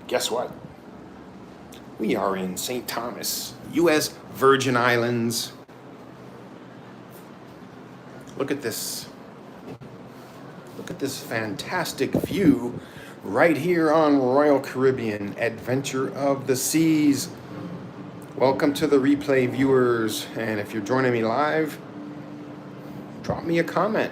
Guess what? We are in St. Thomas, U.S. Virgin Islands. Look at this. Look at this fantastic view right here on Royal Caribbean Adventure of the Seas. Welcome to the replay, viewers. And if you're joining me live, drop me a comment.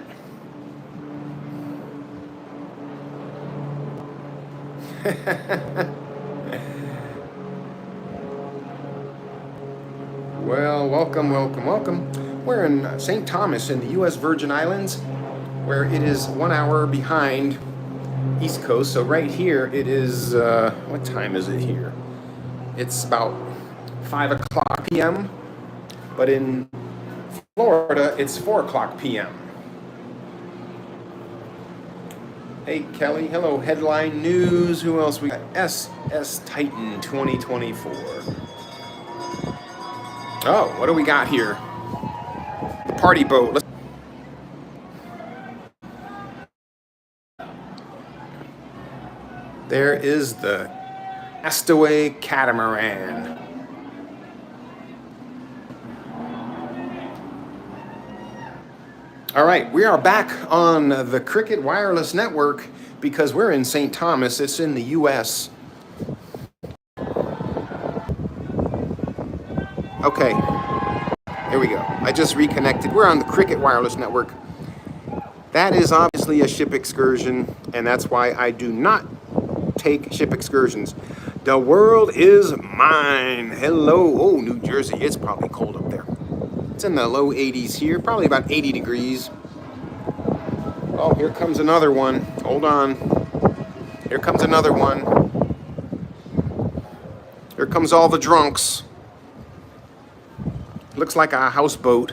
Well, welcome. We're in St. Thomas in the U.S. Virgin Islands, where it is 1 hour behind East Coast. So right here, it is, what time is it here? It's about 5 o'clock p.m., but in Florida, it's 4 o'clock p.m. Hey, Kelly. Hello, Headline News. Who else we got? SS Titan 2024. Oh, what do we got here? Party boat. There is the Castaway Catamaran. All right, we are back on the Cricket Wireless Network because we're in St. Thomas. It's in the U.S. Okay, here we go. I just reconnected. We're on the Cricket Wireless Network. That is obviously a ship excursion, and that's why I do not take ship excursions. The world is mine. Hello. Oh, New Jersey. It's probably cold up there. It's in the low 80s here, probably about 80 degrees. Oh, here comes another one. Hold on. Here comes another one. Here comes all the drunks. Looks like a houseboat.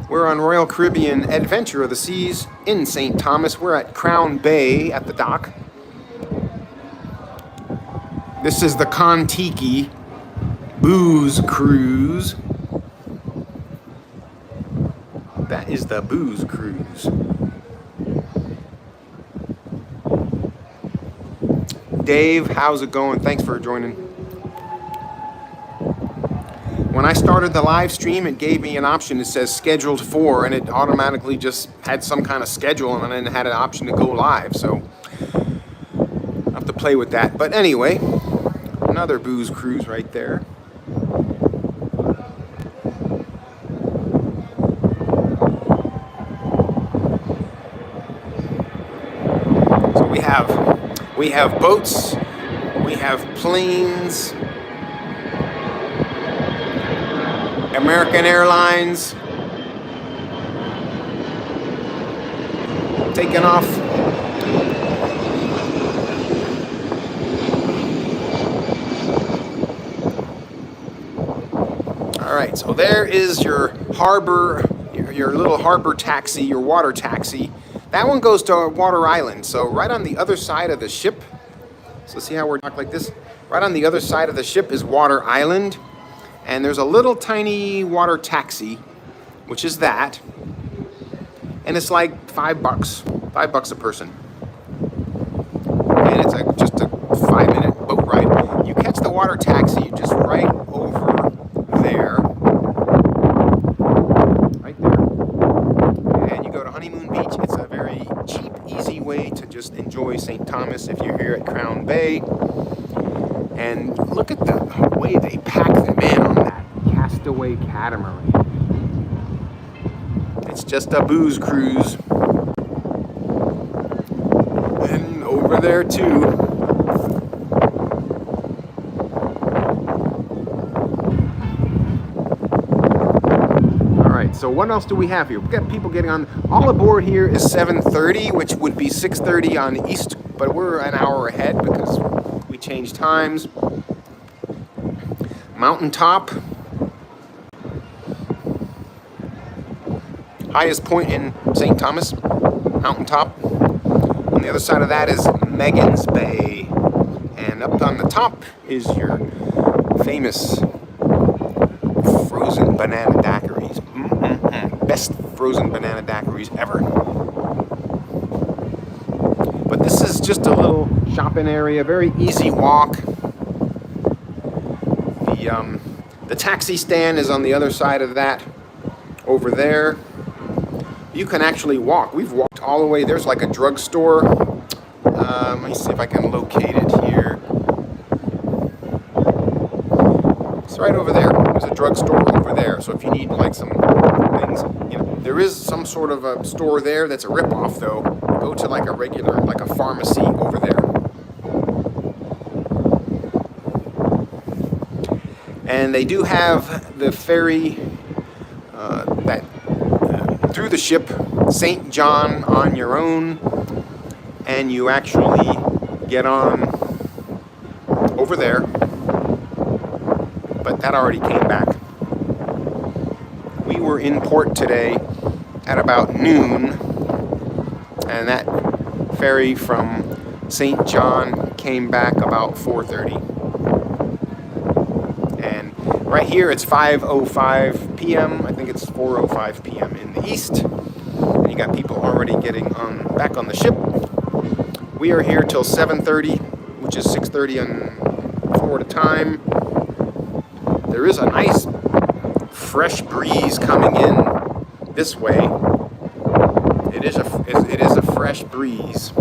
We're on Royal Caribbean Adventure of the Seas in St. Thomas. We're at Crown Bay at the dock. This is the Kon-Tiki Booze Cruise. That is the Booze Cruise. Dave, how's it going? Thanks for joining. When I started the live stream, it gave me an option. It says scheduled for, and it automatically just had some kind of schedule, and then it had an option to go live. So I have to play with that. But anyway, another booze cruise right there. So we have boats, we have planes, American Airlines taking off. All right, so there is your harbor, your little harbor taxi, your water taxi. That one goes to Water Island. So right on the other side of the ship, so see how we're docked like this? Right on the other side of the ship is Water Island. And there's a little tiny water taxi, which is that. And it's like $5 a person. And it's just a 5-minute boat ride. You catch the water taxi just right over there. Right there. And you go to Honeymoon Beach. It's a very cheap, easy way to just enjoy St. Thomas if you're here at Crown Bay. And look at the way they pack them in on that Castaway Catamaran. It's just a booze cruise. And over there too. All right, so what else do we have here? We've got people getting on. All aboard here is 7:30, which would be 6:30 on East, but we're an hour ahead because we changed times. Mountaintop. Highest point in St. Thomas. Mountaintop. On the other side of that is Megan's Bay. And up on the top is your famous frozen banana daiquiris. Best frozen banana daiquiris ever. just a little shopping area, very easy walk. The taxi stand is on the other side of that, over there. You can actually walk. We've walked all the way. There's like a drugstore. Let me see if I can locate it here. It's right over there. There's a drugstore over there. So if you need like some things, you know, there is some sort of a store there that's a ripoff though. Go to like a regular, like a pharmacy over there. And they do have the ferry through the ship, St. John on your own, and you actually get on over there, but that already came back. We were in port today at about noon, and that ferry from St. John came back about 4:30. And right here it's 5:05 p.m. I think it's 4:05 p.m. in the east. And you got people already getting back on the ship. We are here till 7:30, which is 6:30 on Florida time. There is a nice fresh breeze coming in this way. It is a fresh breeze.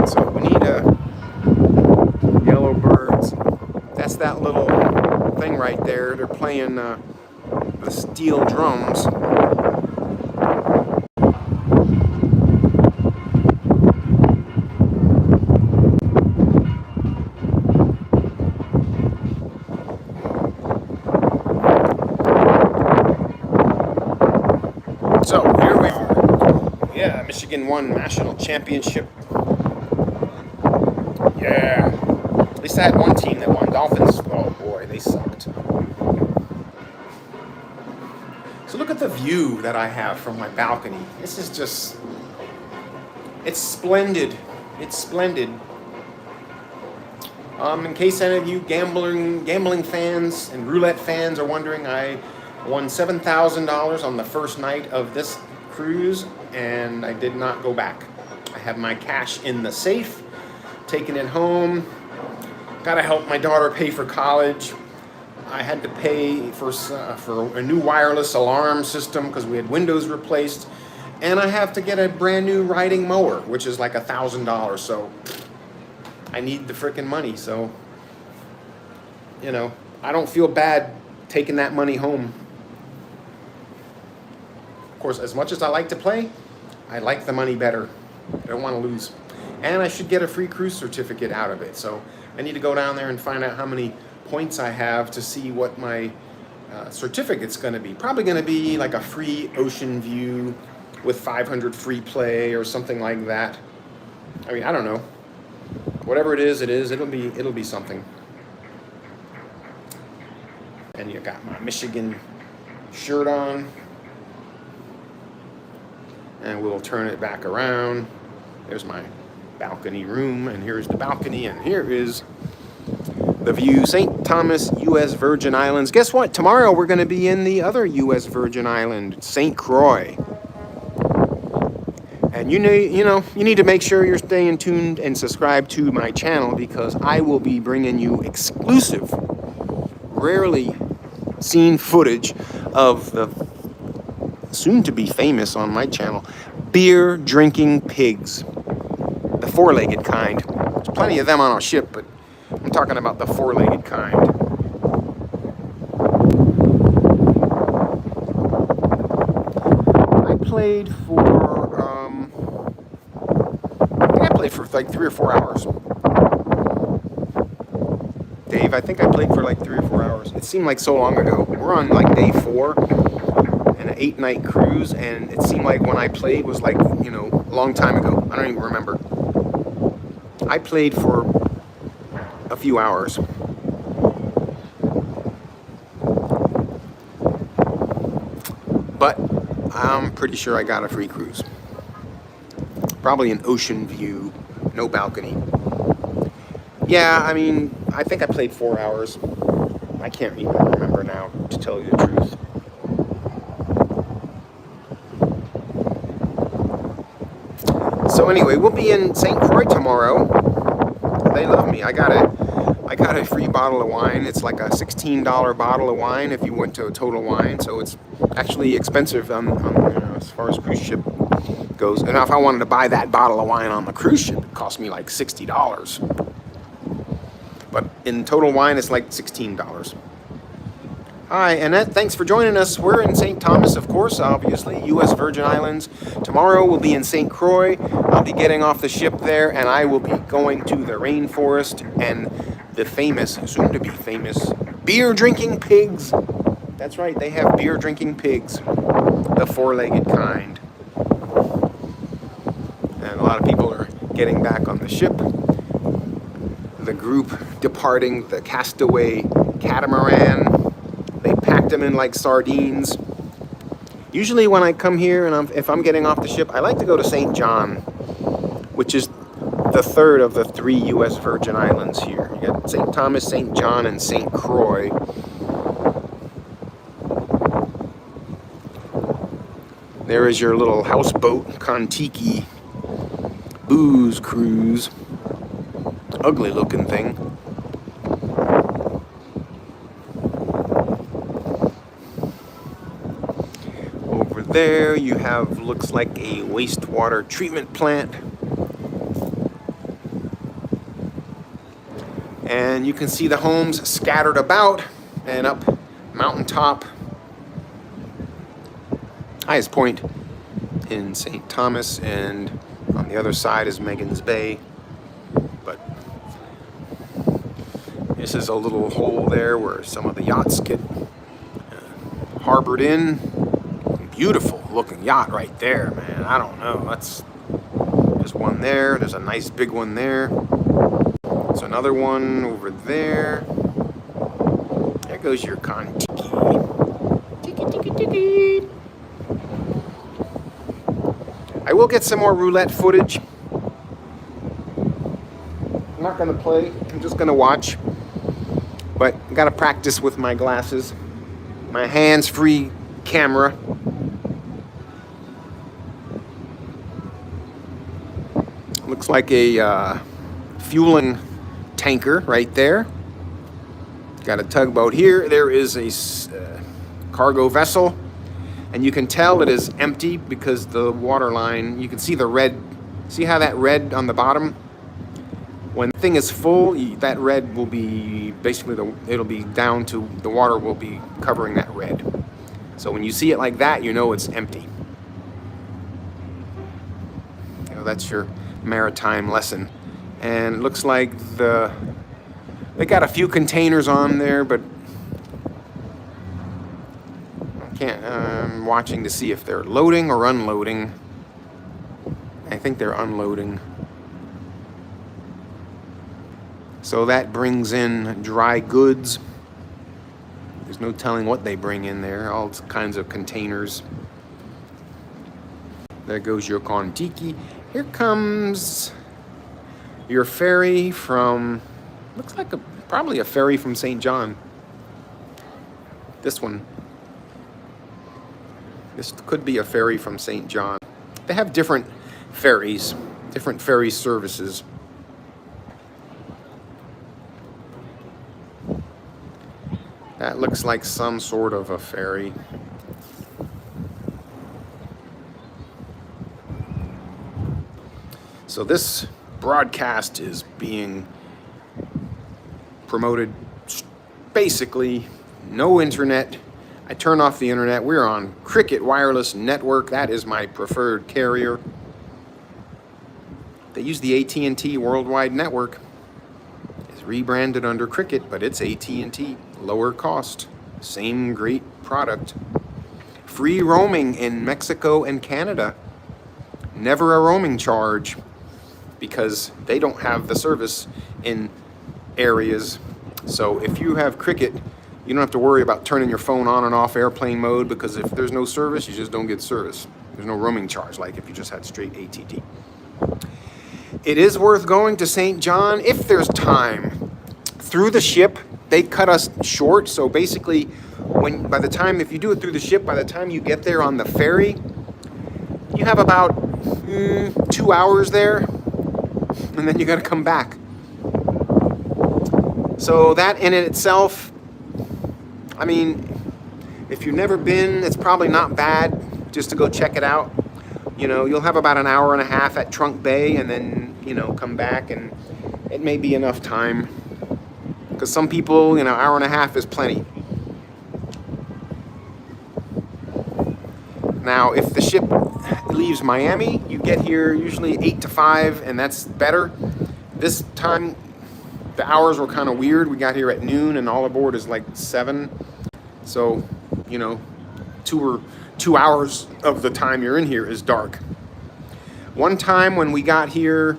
So we need yellow birds. That's that little thing right there. They're playing the steel drums. So here we are. Yeah, Michigan won national championship. Yeah. At least I had one team that won. Dolphins, oh boy, they sucked. So look at the view that I have from my balcony. This is just, it's splendid. It's splendid. In case any of you gambling fans and roulette fans are wondering, I won $7,000 on the first night of this cruise, and I did not go back. I have my cash in the safe, taking it home. Gotta help my daughter pay for college. I had to pay for a new wireless alarm system because we had windows replaced, and I have to get a brand new riding mower, which is like $1,000. So I need the frickin' money. So, you know, I don't feel bad taking that money home. Of course, as much as I like to play, I like the money better. I don't want to lose. And I should get a free cruise certificate out of it. So I need to go down there and find out how many points I have to see what my certificate's going to be. Probably going to be like a free ocean view with 500 free play or something like that. I mean, I don't know. Whatever it is, it'll be something. And you got my Michigan shirt on. And we'll turn it back around. There's my balcony room, and here's the balcony, and here is the view. St. Thomas, U.S. Virgin Islands. Guess what? Tomorrow we're going to be in the other U.S. Virgin Island, St. Croix. And you need to make sure you're staying tuned and subscribed to my channel, because I will be bringing you exclusive, rarely seen footage of the soon-to-be famous on my channel, beer-drinking pigs. The four-legged kind. There's plenty of them on our ship, but I'm talking about the four-legged kind. I played for like 3 or 4 hours. Dave, I think I played for like 3 or 4 hours. It seemed like so long ago. We're on like day 4. An 8-night cruise, and it seemed like when I played was like, you know, a long time ago. I don't even remember. I played for a few hours. But I'm pretty sure I got a free cruise. Probably an ocean view, no balcony. Yeah, I mean, I think I played 4 hours. I can't even remember now, to tell you the truth. So anyway, we'll be in St. Croix tomorrow. They love me. I got a free bottle of wine. It's like a $16 bottle of wine if you went to a Total Wine. So it's actually expensive as far as cruise ship goes. And if I wanted to buy that bottle of wine on the cruise ship, it cost me like $60. But in Total Wine, it's like $16. Hi, Annette. Thanks for joining us. We're in St. Thomas, of course, obviously, U.S. Virgin Islands. Tomorrow we'll be in St. Croix. I'll be getting off the ship there, and I will be going to the rainforest and the famous, soon-to-be famous, beer-drinking pigs. That's right, they have beer-drinking pigs, the four-legged kind. And a lot of people are getting back on the ship. The group departing the Castaway catamaran. They packed them in like sardines. Usually when I come here and if I'm getting off the ship, I like to go to St. John, which is the third of the 3 U.S. Virgin Islands here. You got St. Thomas, St. John, and St. Croix. There is your little houseboat, Kon-Tiki booze cruise. Ugly looking thing. Over there you have, looks like a wastewater treatment plant. And you can see the homes scattered about and up mountaintop. Highest point in St. Thomas, and on the other side is Megan's Bay. But this is a little hole there where some of the yachts get harbored in. Beautiful looking yacht right there, man. I don't know. There's one there. There's a nice big one there. There's another one over there. There goes your Kon-Tiki. Tiki. I will get some more roulette footage. I'm not going to play. I'm just going to watch. But I got to practice with my glasses. My hands-free camera. Looks like a fueling tanker right there. Got a tugboat here. There is a cargo vessel. And you can tell it is empty because the water line, you can see the red. See how that red on the bottom? When the thing is full, that red will be basically, it'll be down to, the water will be covering that red. So when you see it like that, you know it's empty. You know, that's your maritime lesson. And it looks like they got a few containers on there, but I'm watching to see if they're loading or unloading. I think they're unloading. So that brings in dry goods. There's no telling what they bring in there. All kinds of containers. There goes your Kon-Tiki. Here comes your ferry from, looks like probably a ferry from St. John. This one. This could be a ferry from St. John. They have different ferries, different ferry services. That looks like some sort of a ferry. So this broadcast is being promoted basically no internet. I turn off the internet. We're on Cricket Wireless Network. That is my preferred carrier. They use the AT&T Worldwide Network. It's rebranded under Cricket, but it's AT&T. Lower cost. Same great product. Free roaming in Mexico and Canada. Never a roaming charge because they don't have the service in areas. So if you have Cricket, you don't have to worry about turning your phone on and off airplane mode, because if there's no service, you just don't get service. There's no roaming charge like if you just had straight AT&T. It is worth going to St. John if there's time. Through the ship, they cut us short. So basically, if you do it through the ship, by the time you get there on the ferry, you have about 2 hours there, and then you got to come back. So that in itself, I mean, if you've never been, it's probably not bad just to go check it out. You know, you'll have about an hour and a half at Trunk Bay, and then, you know, come back, and it may be enough time. Because some people, you know, hour and a half is plenty. Now, if the ship leaves Miami, you get here usually 8 to 5, and that's better. This time, the hours were kind of weird. We got here at noon, and all aboard is like 7. So, you know, 2 hours of the time you're in here is dark. One time when we got here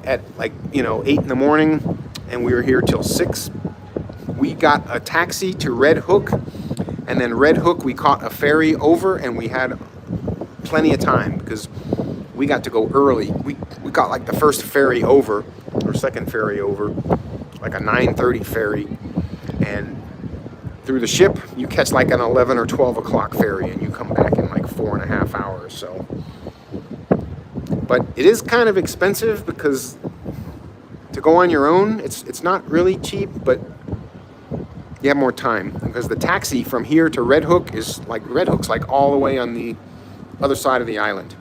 at like, you know, 8 in the morning, and we were here till 6, we got a taxi to Red Hook, and then Red Hook we caught a ferry over, and we had plenty of time because we got to go early. We got like the first ferry over, or second ferry over, like a 9:30 ferry, and through the ship you catch like an 11 or 12 o'clock ferry, and you come back in like 4.5 hours. So, but it is kind of expensive because to go on your own, it's not really cheap, but you have more time, because the taxi from here to Red Hook is like, Red Hook's like all the way on the other side of the island.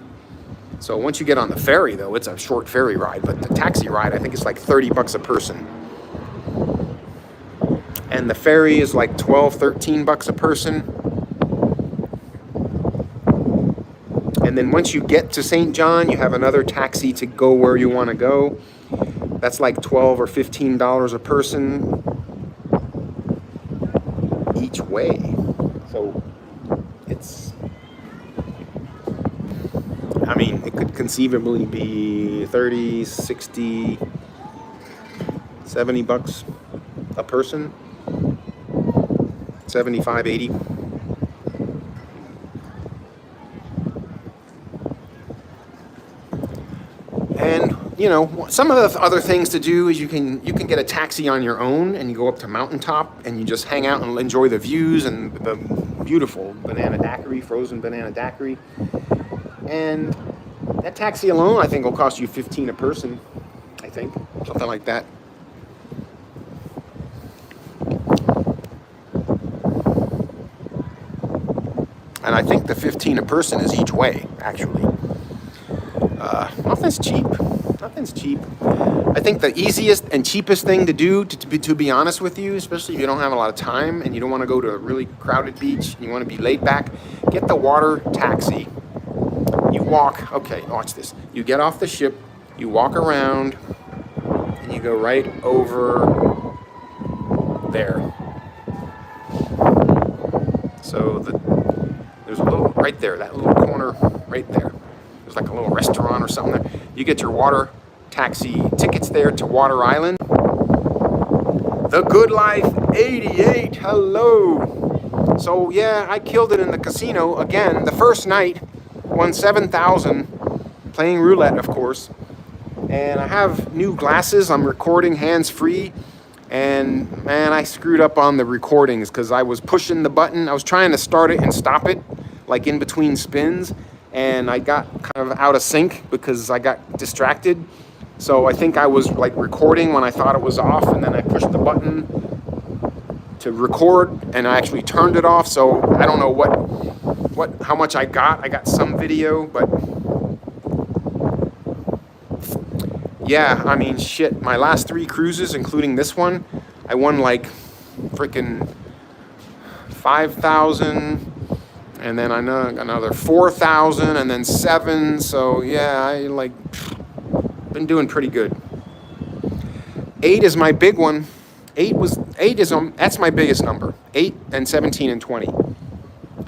So once you get on the ferry, though, it's a short ferry ride, but the taxi ride, I think it's like $30 a person. And the ferry is like $12-13 a person. And then once you get to St. John, you have another taxi to go where you want to go. That's like $12 or $15 a person each way. So it's, I mean, it could conceivably be 30, 60, $70 a person, 75, 80. And you know, some of the other things to do is you can get a taxi on your own, and you go up to Mountaintop, and you just hang out and enjoy the views and the beautiful banana daiquiri, frozen banana daiquiri. And that taxi alone, I think, will cost you $15 a person. I think, something like that. And I think the $15 a person is each way, actually. Nothing's cheap. Nothing's cheap. I think the easiest and cheapest thing to do, to be honest with you, especially if you don't have a lot of time and you don't want to go to a really crowded beach and you want to be laid back, get the water taxi. You walk, okay, watch this. You get off the ship, you walk around, and you go right over there. So there's a little, right there, that little corner right there. There's like a little restaurant or something there. You get your water taxi tickets there to Water Island. The Good Life 88, hello. So yeah, I killed it in the casino again. The first night, won $7,000, playing roulette, of course. And I have new glasses. I'm recording hands-free. And man, I screwed up on the recordings because I was pushing the button. I was trying to start it and stop it, like in between spins. And I got kind of out of sync because I got distracted. So I think I was like recording when I thought it was off, and then I pushed the button to record, and I actually turned it off. So I don't know how much I got. I got some video, but yeah, I mean, shit. My last 3 cruises, including this one, I won like freaking 5,000. And then I know another 4,000, and then 7. So yeah, I like been doing pretty good. 8 is my big one. 8 is that's my biggest number. 8 and 17 and 20.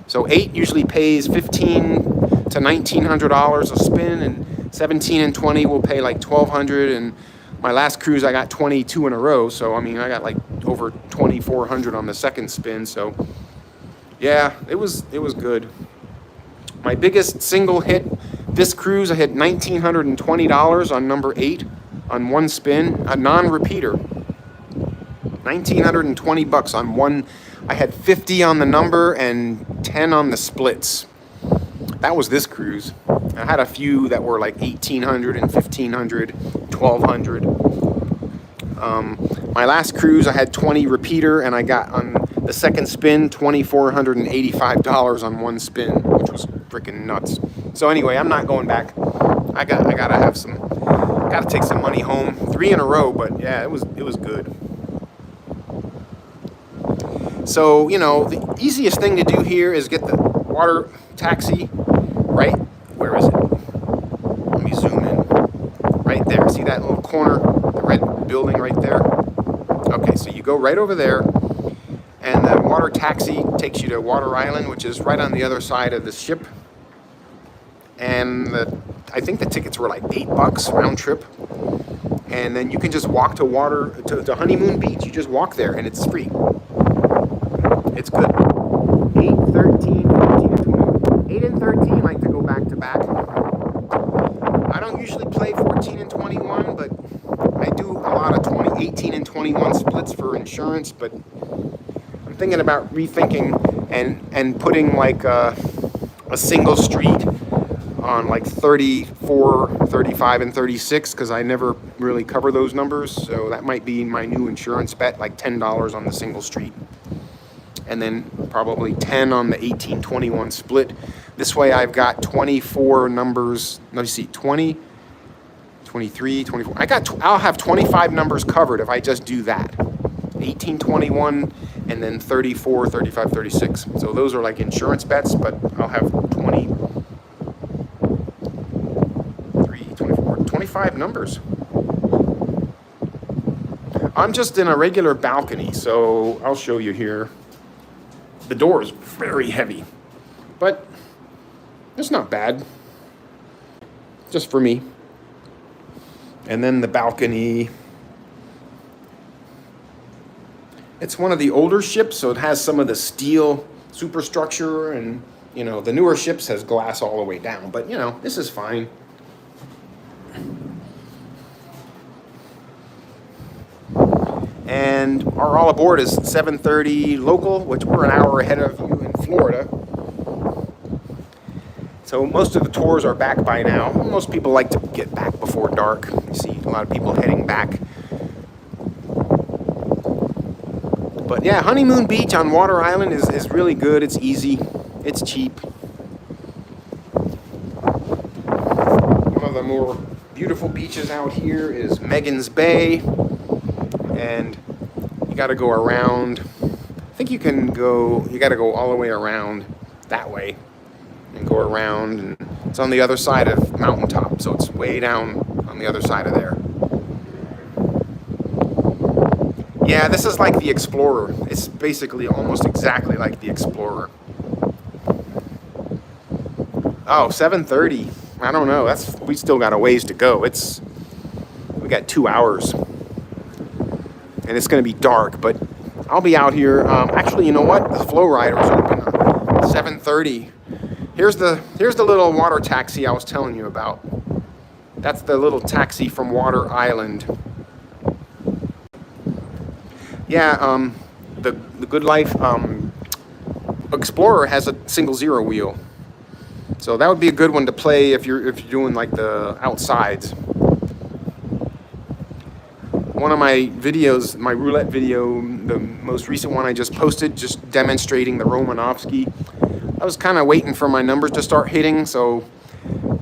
So 8 usually pays $1,500 to $1,900 a spin, and 17 and 20 will pay like $1,200. And my last cruise I got 22 in a row. So I mean, I got like over $2,400 on the second spin. So yeah, it was good. My biggest single hit this cruise, I hit $1,920 on number 8 on one spin, a non-repeater. $1,920 on one. I had 50 on the number and 10 on the splits. That was this cruise. I had a few that were like 1,800 and 1,500, 1,200. My last cruise, I had 20 repeater, and I got on the second spin $2,485 on one spin, which was freaking nuts. So anyway, I'm not going back. I gotta take some money home. 3 in a row, but yeah, it was good. So, you know, the easiest thing to do here is get the water taxi, right? Where is it? Let me zoom in. Right there. See that little corner? The red building right there? Okay, so you go right over there, and the water taxi takes you to Water Island, which is right on the other side of the ship. And I think the tickets were like $8 round trip. And then you can just walk to Honeymoon Beach. You just walk there, and it's free. It's good. 8, 13, 14, and 20. 8 and 13 like to go back to back. I don't usually play 14 and 21, but I do a lot of 18 and 21 splits for insurance. But I'm thinking about rethinking and putting like a single street on like 34, 35, and 36, because I never really cover those numbers. So that might be my new insurance bet, like $10 on the single street. And then probably 10 on the 18-21 split. This way I've got 24 numbers. Let me see, 20, 23, 24. I'll have 25 numbers covered if I just do that. 18, 21, and then 34, 35, 36. So those are like insurance bets, but I'll have 25 numbers. I'm just in a regular balcony, so I'll show you here. The door is very heavy, but it's not bad, just for me. And then the balcony, it's one of the older ships, so it has some of the steel superstructure, and you know, the newer ships has glass all the way down, but you know, this is fine. And our all aboard is 7:30 local, which we're an hour ahead of you in Florida. So most of the tours are back by now. Most people like to get back before dark. You see a lot of people heading back. But yeah, Honeymoon Beach on Water Island is really good. It's easy. It's cheap. One of the more beautiful beaches out here is Megan's Bay. And you got to go around. I think you got to go all the way around that way and go around. And it's on the other side of Mountaintop, so it's way down on the other side of there. Yeah, this is like the Explorer. It's basically almost exactly like the Explorer. Oh, 7:30. I don't know. We still got a ways to go. We got 2 hours. And it's going to be dark, but I'll be out here. Actually, you know what? The Flow Rider's open at 7:30. Here's the little water taxi I was telling you about. That's the little taxi from Water Island. Yeah, the Good Life Explorer has a single zero wheel, so that would be a good one to play if you're doing like the outsides. One of my videos, my roulette video, the most recent one I just posted, just demonstrating the Romanovsky. I was kind of waiting for my numbers to start hitting, so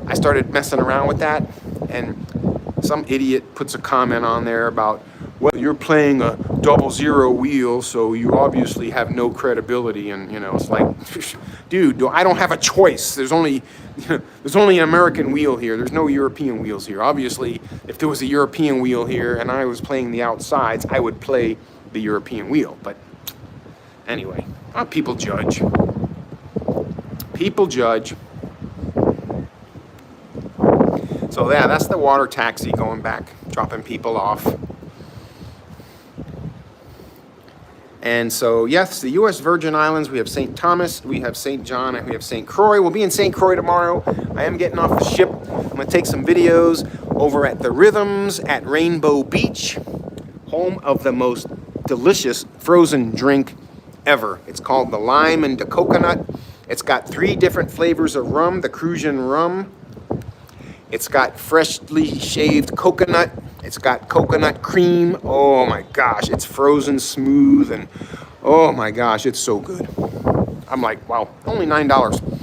I started messing around with that. And some idiot puts a comment on there about, well, you're playing a 00 wheel, so you obviously have no credibility. And you know, it's like, dude, I don't have a choice. There's only an American wheel here. There's no European wheels here. Obviously, if there was a European wheel here and I was playing the outsides, I would play the European wheel. But anyway, people judge. People judge. So yeah, that's the water taxi going back, dropping people off. And so, yes, the U.S. Virgin Islands, we have St. Thomas, we have St. John, and we have St. Croix. We'll be in St. Croix tomorrow. I am getting off the ship. I'm going to take some videos over at the Rhythms at Rainbow Beach, home of the most delicious frozen drink ever. It's called the Lime and the Coconut. It's got 3 different flavors of rum, the Cruisian rum. It's got freshly shaved coconut. It's got coconut cream. Oh my gosh, it's frozen smooth, and oh my gosh, it's so good. I'm like, wow, only $9.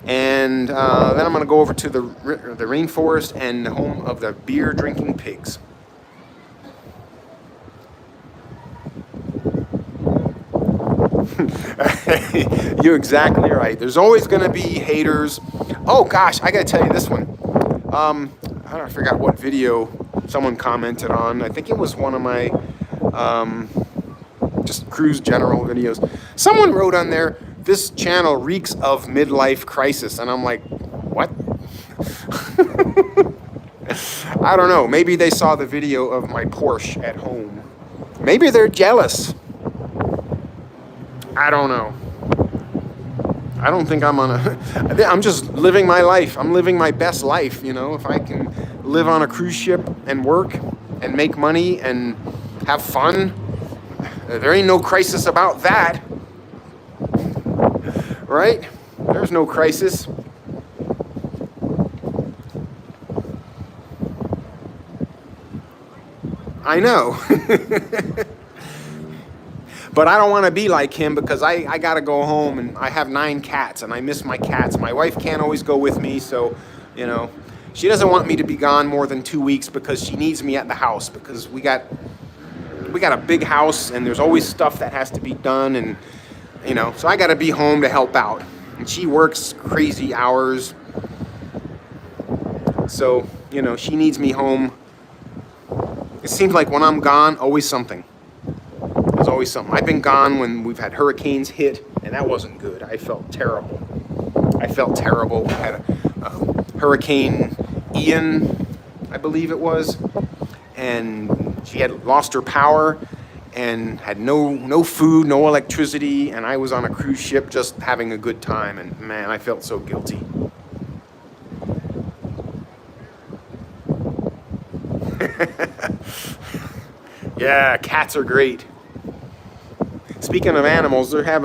And then I'm gonna go over to the rainforest and the home of the beer drinking pigs. You're exactly right. There's always going to be haters. Oh gosh, I gotta tell you this one. I forgot what video someone commented on. I think it was one of my just cruise general videos. Someone wrote on there, "This channel reeks of midlife crisis," and I'm like, what? I don't know. Maybe they saw the video of my Porsche at home. Maybe they're jealous. I don't know. I don't think I'm just living my life. I'm living my best life, you know. If I can live on a cruise ship and work and make money and have fun, there ain't no crisis about that. Right? There's no crisis. I know. But I don't want to be like him because I got to go home, and I have 9 cats and I miss my cats. My wife can't always go with me, so, you know, she doesn't want me to be gone more than 2 weeks because she needs me at the house, because we got a big house and there's always stuff that has to be done, and, you know, so I got to be home to help out. And she works crazy hours. So, you know, she needs me home. It seems like when I'm gone, always something. There's always something. I've been gone when we've had hurricanes hit, and that wasn't good. I felt terrible. We had Hurricane Ian, I believe it was, and she had lost her power and had no food, no electricity, and I was on a cruise ship just having a good time, and man, I felt so guilty. Yeah, cats are great. Speaking of animals, they have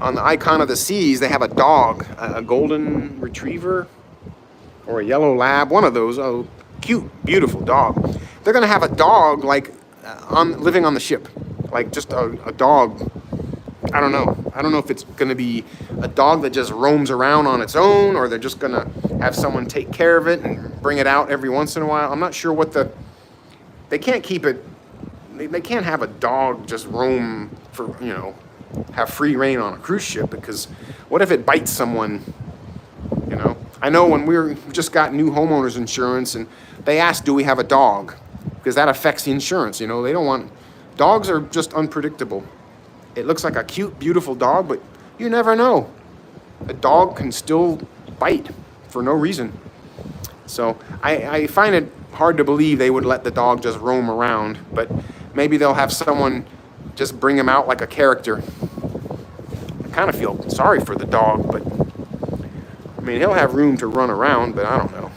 on the icon of the seas, they have a dog, a golden retriever or a yellow lab, one of those. Oh, cute, beautiful dog. They're gonna have a dog like living on the ship, like just a dog. I don't know if it's gonna be a dog that just roams around on its own, or they're just gonna have someone take care of it and bring it out every once in a while. I'm not sure what they can't keep it. They can't have a dog just roam for, you know, have free reign on a cruise ship, because what if it bites someone, you know? I know when we just got new homeowners insurance, and they asked, do we have a dog? Because that affects the insurance, you know? They don't want, dogs are just unpredictable. It looks like a cute, beautiful dog, but you never know. A dog can still bite for no reason. So I find it hard to believe they would let the dog just roam around, but maybe they'll have someone just bring him out like a character. I kind of feel sorry for the dog, but I mean, he'll have room to run around, but I don't know.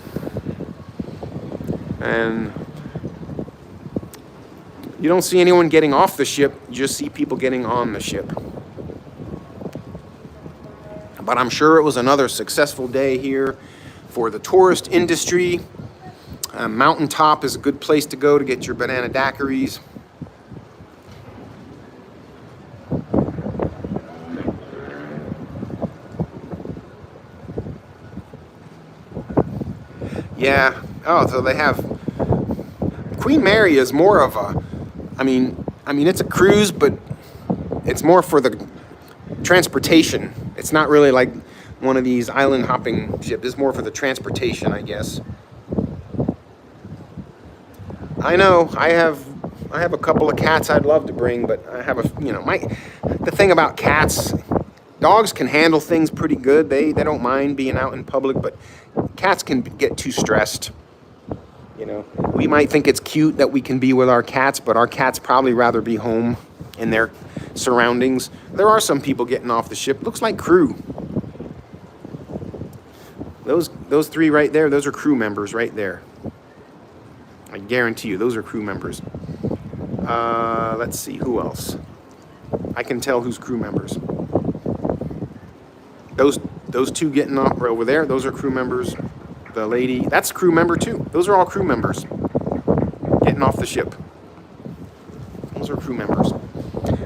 And you don't see anyone getting off the ship, you just see people getting on the ship. But I'm sure it was another successful day here for the tourist industry. Mountaintop is a good place to go to get your banana daiquiris. Yeah. Oh, so they have Queen Mary is more of a, I mean it's a cruise, but it's more for the transportation. It's not really like one of these island hopping ships. It's more for the transportation, I guess. I know I have a couple of cats I'd love to bring, but I have the thing about cats, dogs can handle things pretty good. They don't mind being out in public, but cats can get too stressed. You know, we might think it's cute that we can be with our cats, but our cats probably rather be home in their surroundings. There are some people getting off the ship. Looks like crew. Those 3 right there, those are crew members right there. I guarantee you, those are crew members. Let's see, who else? I can tell who's crew members. Those two getting off over there, those are crew members. The lady, that's a crew member too. Those are all crew members getting off the ship. Those are crew members.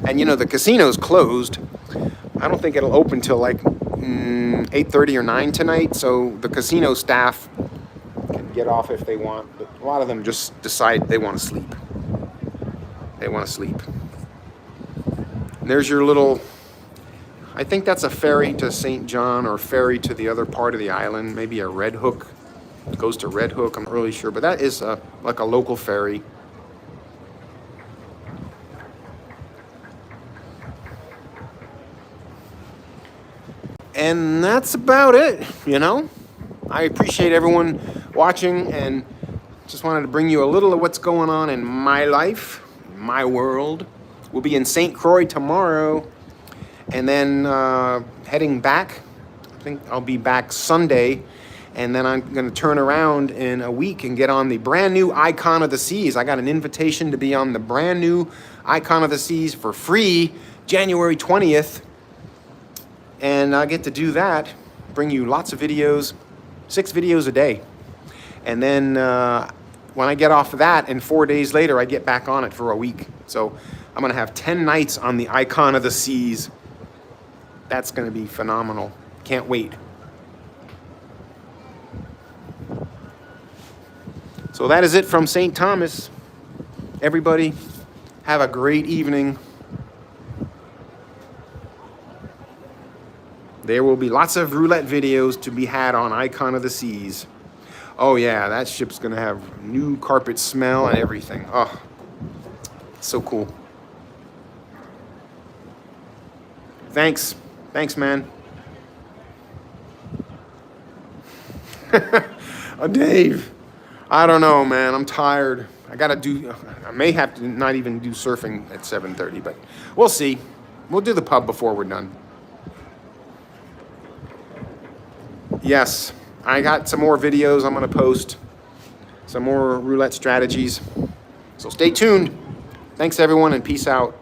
And you know, the casino's closed. I don't think it'll open till like 8:30 or 9 tonight. So the casino staff can get off if they want. But a lot of them just decide they want to sleep. They want to sleep. And there's your little, I think that's a ferry to St. John or ferry to the other part of the island. Maybe a Red Hook. It goes to Red Hook, I'm not really sure. But that is like a local ferry. And that's about it, you know. I appreciate everyone watching and just wanted to bring you a little of what's going on in my life, my world. We'll be in St. Croix tomorrow and then heading back. I think I'll be back Sunday, and then I'm going to turn around in a week and get on the brand new Icon of the Seas. I got an invitation to be on the brand new Icon of the Seas for free January 20th. And I get to do that, bring you lots of videos, 6 videos a day. And then when I get off of that, and 4 days later, I get back on it for a week. So I'm gonna have 10 nights on the Icon of the Seas. That's gonna be phenomenal. Can't wait. So that is it from St. Thomas. Everybody, have a great evening. There will be lots of roulette videos to be had on Icon of the Seas. Oh yeah, that ship's gonna have new carpet smell and everything. Oh, so cool. Thanks, man. Dave, I don't know, man. I'm tired. I may have to not even do surfing at 7:30, but we'll see. We'll do the pub before we're done. Yes, I got some more videos I'm going to post, some more roulette strategies. So stay tuned. Thanks, everyone, and peace out.